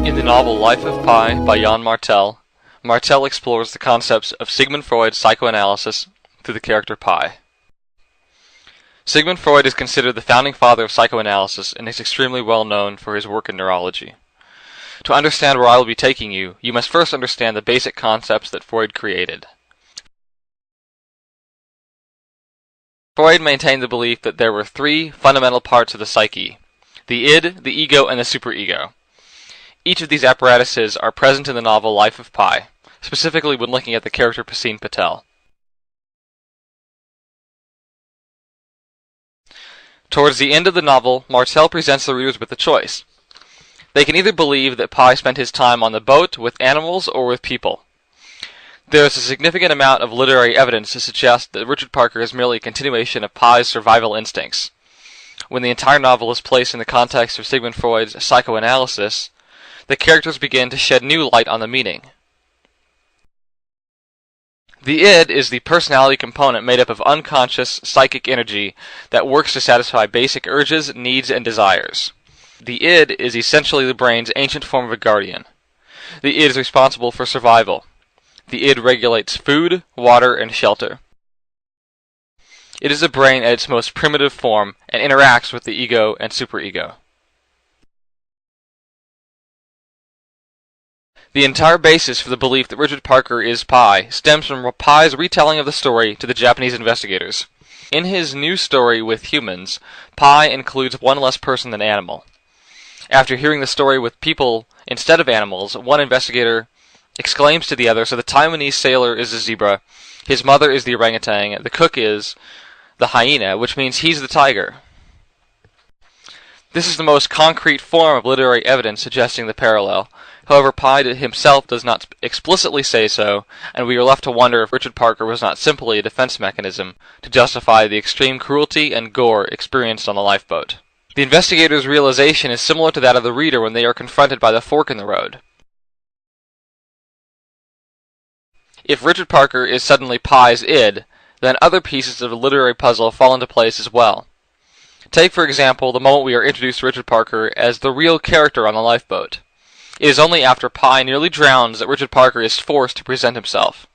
In the novel Life of Pi by Jan Martel, Martel explores the concepts of Sigmund Freud's psychoanalysis through the character Pi. Sigmund Freud is considered the founding father of psychoanalysis and is extremely well known for his work in neurology. To understand where I will be taking you, you must first understand the basic concepts that Freud created. Freud maintained the belief that there were three fundamental parts of the psyche: the id, the ego, and the superego. Each of these apparatuses are present in the novel Life of Pi, specifically when looking at the character Paseen Patel. Towards the end of the novel, Martel presents the readers with a choice. They can either believe that Pi spent his time on the boat with animals or with people. There is a significant amount of literary evidence to suggest that Richard Parker is merely a continuation of Pi's survival instincts. When the entire novel is placed in the context of Sigmund Freud's psychoanalysis, the characters begin to shed new light on the meaning. The id is the personality component made up of unconscious psychic energy that works to satisfy basic urges, needs, and desires. The id is essentially the brain's ancient form of a guardian. The id is responsible for survival. The id regulates food, water, and shelter. It is the brain at its most primitive form and interacts with the ego and superego. The entire basis for the belief that Richard Parker is Pi stems from Pi's retelling of the story to the Japanese investigators. In his new story with humans, Pi includes one less person than animal. After hearing the story with people instead of animals, one investigator exclaims to the other, "So the Taiwanese sailor is a zebra, his mother is the orangutan, the cook is the hyena, which means he's the tiger." This is the most concrete form of literary evidence suggesting the parallel. However, Pi himself does not explicitly say so, and we are left to wonder if Richard Parker was not simply a defense mechanism to justify the extreme cruelty and gore experienced on the lifeboat. The investigator's realization is similar to that of the reader when they are confronted by the fork in the road. If Richard Parker is suddenly Pi's id, then other pieces of the literary puzzle fall into place as well. Take, for example, the moment we are introduced to Richard Parker as the real character on the lifeboat. It is only after Pi nearly drowns that Richard Parker is forced to present himself.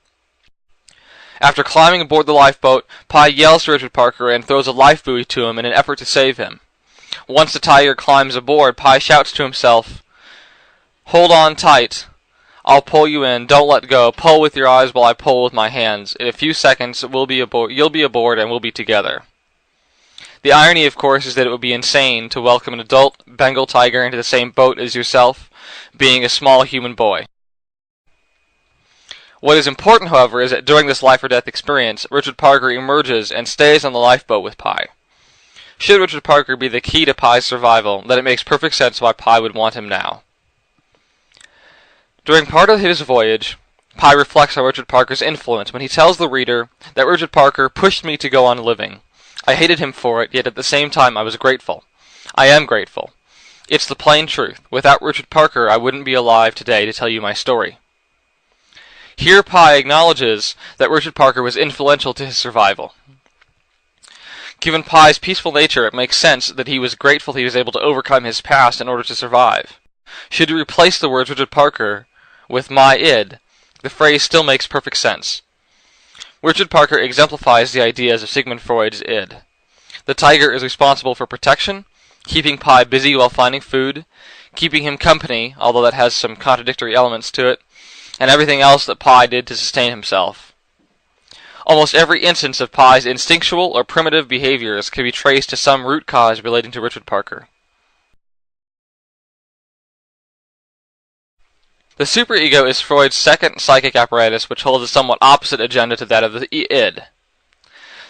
After climbing aboard the lifeboat, Pi yells to Richard Parker and throws a life buoy to him in an effort to save him. Once the tiger climbs aboard, Pi shouts to himself, "Hold on tight. I'll pull you in. Don't let go. Pull with your eyes while I pull with my hands. In a few seconds, you'll be aboard and we'll be together." The irony, of course, is that it would be insane to welcome an adult Bengal tiger into the same boat as yourself, being a small human boy. What is important, however, is that during this life-or-death experience, Richard Parker emerges and stays on the lifeboat with Pi. Should Richard Parker be the key to Pi's survival, then it makes perfect sense why Pi would want him now. During part of his voyage, Pi reflects on Richard Parker's influence when he tells the reader that Richard Parker pushed me to go on living. I hated him for it, yet at the same time I was grateful. I am grateful. It's the plain truth. Without Richard Parker, I wouldn't be alive today to tell you my story. Here Pi acknowledges that Richard Parker was influential to his survival. Given Pi's peaceful nature, it makes sense that he was grateful he was able to overcome his past in order to survive. Should you replace the words Richard Parker with my id, the phrase still makes perfect sense. Richard Parker exemplifies the ideas of Sigmund Freud's id. The tiger is responsible for protection, keeping Pi busy while finding food, keeping him company, although that has some contradictory elements to it, and everything else that Pi did to sustain himself. Almost every instance of Pi's instinctual or primitive behaviors can be traced to some root cause relating to Richard Parker. The superego is Freud's second psychic apparatus, which holds a somewhat opposite agenda to that of the id.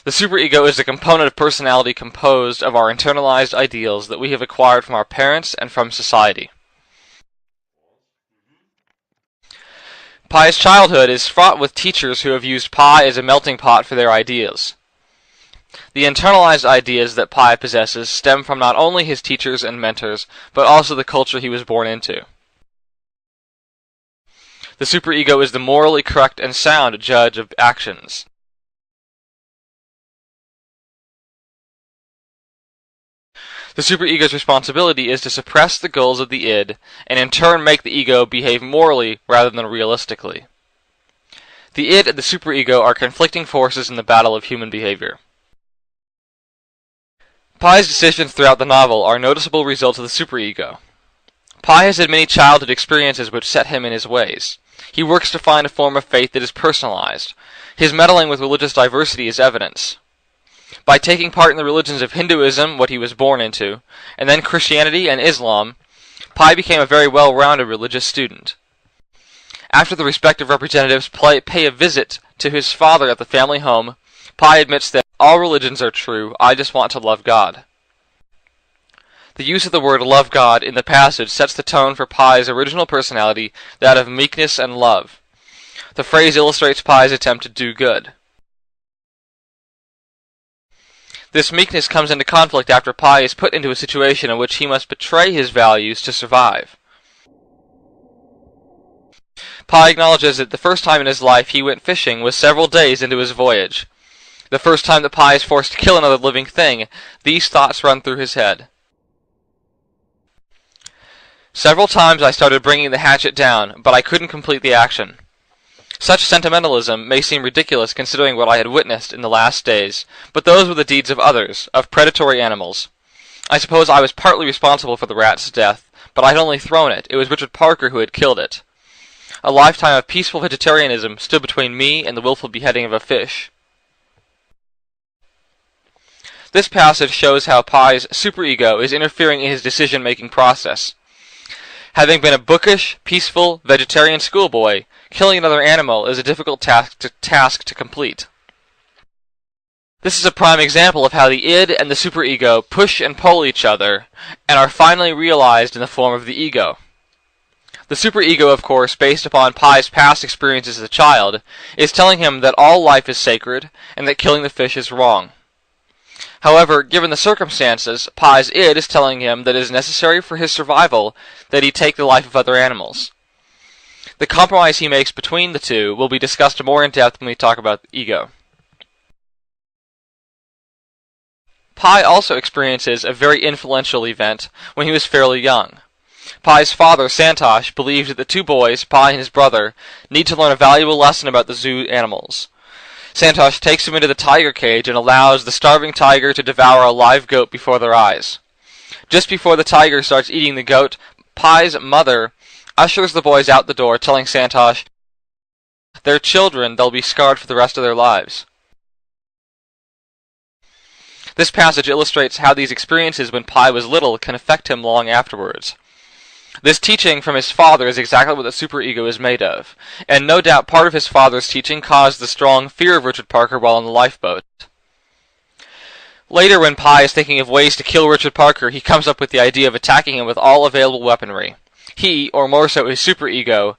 The superego is a component of personality composed of our internalized ideals that we have acquired from our parents and from society. Pi's childhood is fraught with teachers who have used Pi as a melting pot for their ideas. The internalized ideas that Pi possesses stem from not only his teachers and mentors, but also the culture he was born into. The superego is the morally correct and sound judge of actions. The superego's responsibility is to suppress the goals of the id, and in turn make the ego behave morally rather than realistically. The id and the superego are conflicting forces in the battle of human behavior. Pi's decisions throughout the novel are noticeable results of the superego. Pi has had many childhood experiences which set him in his ways. He works to find a form of faith that is personalized. His meddling with religious diversity is evidence. By taking part in the religions of Hinduism, what he was born into, and then Christianity and Islam, Pi became a very well-rounded religious student. After the respective representatives pay a visit to his father at the family home, Pi admits that all religions are true, I just want to love God. The use of the word love God in the passage sets the tone for Pi's original personality, that of meekness and love. The phrase illustrates Pi's attempt to do good. This meekness comes into conflict after Pi is put into a situation in which he must betray his values to survive. Pi acknowledges that the first time in his life he went fishing was several days into his voyage. The first time that Pi is forced to kill another living thing, these thoughts run through his head. Several times I started bringing the hatchet down, but I couldn't complete the action. Such sentimentalism may seem ridiculous considering what I had witnessed in the last days, but those were the deeds of others, of predatory animals. I suppose I was partly responsible for the rat's death, but I had only thrown it. It was Richard Parker who had killed it. A lifetime of peaceful vegetarianism stood between me and the willful beheading of a fish. This passage shows how Pi's superego is interfering in his decision-making process. Having been a bookish, peaceful, vegetarian schoolboy, killing another animal is a difficult task to complete. This is a prime example of how the id and the superego push and pull each other, and are finally realized in the form of the ego. The superego, of course, based upon Pi's past experiences as a child, is telling him that all life is sacred, and that killing the fish is wrong. However, given the circumstances, Pi's id is telling him that it is necessary for his survival that he take the life of other animals. The compromise he makes between the two will be discussed more in depth when we talk about the ego. Pi also experiences a very influential event when he was fairly young. Pi's father, Santosh, believed that the two boys, Pi and his brother, need to learn a valuable lesson about the zoo animals. Santosh takes him into the tiger cage and allows the starving tiger to devour a live goat before their eyes. Just before the tiger starts eating the goat, Pi's mother ushers the boys out the door, telling Santosh, "They're children, they'll be scarred for the rest of their lives." This passage illustrates how these experiences when Pi was little can affect him long afterwards. This teaching from his father is exactly what the superego is made of, and no doubt part of his father's teaching caused the strong fear of Richard Parker while on the lifeboat. Later, when Pi is thinking of ways to kill Richard Parker, he comes up with the idea of attacking him with all available weaponry. He, or more so his superego,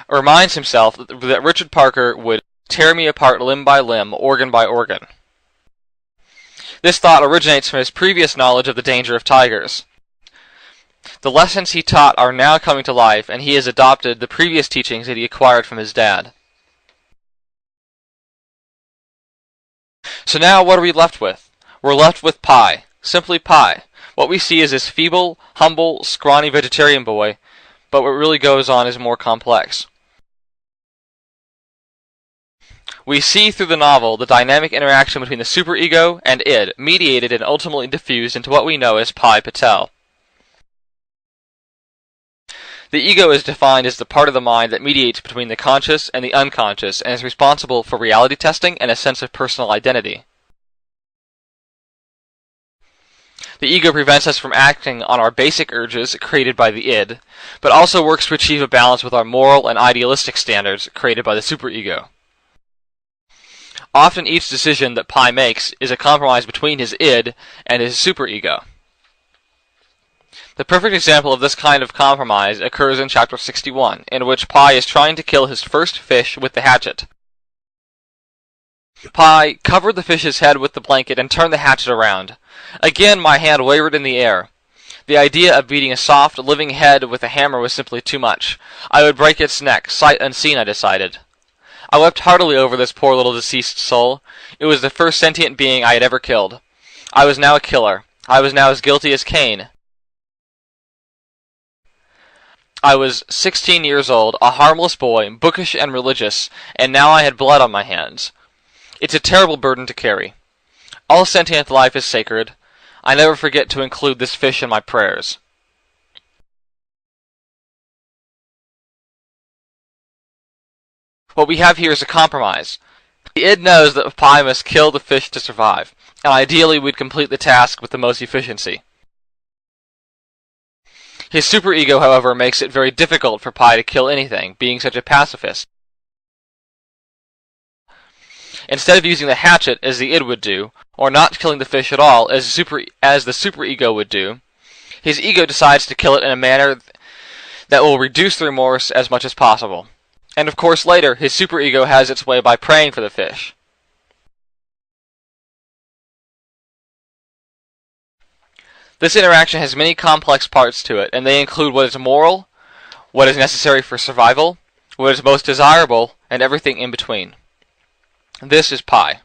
reminds himself that Richard Parker would tear me apart limb by limb, organ by organ. This thought originates from his previous knowledge of the danger of tigers. The lessons he taught are now coming to life, and he has adopted the previous teachings that he acquired from his dad. So now what are we left with? We're left with Pi. Simply Pi. What we see is this feeble, humble, scrawny vegetarian boy, but what really goes on is more complex. We see through the novel the dynamic interaction between the superego and id, mediated and ultimately diffused into what we know as Pi Patel. The ego is defined as the part of the mind that mediates between the conscious and the unconscious and is responsible for reality testing and a sense of personal identity. The ego prevents us from acting on our basic urges created by the id, but also works to achieve a balance with our moral and idealistic standards created by the superego. Often each decision that Pi makes is a compromise between his id and his superego. The perfect example of this kind of compromise occurs in chapter 61, in which Pi is trying to kill his first fish with the hatchet. Pi covered the fish's head with the blanket and turned the hatchet around. Again my hand wavered in the air. The idea of beating a soft, living head with a hammer was simply too much. I would break its neck, sight unseen, I decided. I wept heartily over this poor little deceased soul. It was the first sentient being I had ever killed. I was now a killer. I was now as guilty as Cain. I was 16 years old, a harmless boy, bookish and religious, and now I had blood on my hands. It's a terrible burden to carry. All sentient life is sacred. I never forget to include this fish in my prayers. What we have here is a compromise. The id knows that Pi must kill the fish to survive, and ideally we'd complete the task with the most efficiency. His superego, however, makes it very difficult for Pi to kill anything, being such a pacifist. Instead of using the hatchet, as the id would do, or not killing the fish at all, as the superego would do, his ego decides to kill it in a manner that will reduce the remorse as much as possible. And of course later, his superego has its way by praying for the fish. This interaction has many complex parts to it, and they include what is moral, what is necessary for survival, what is most desirable, and everything in between. This is Pi.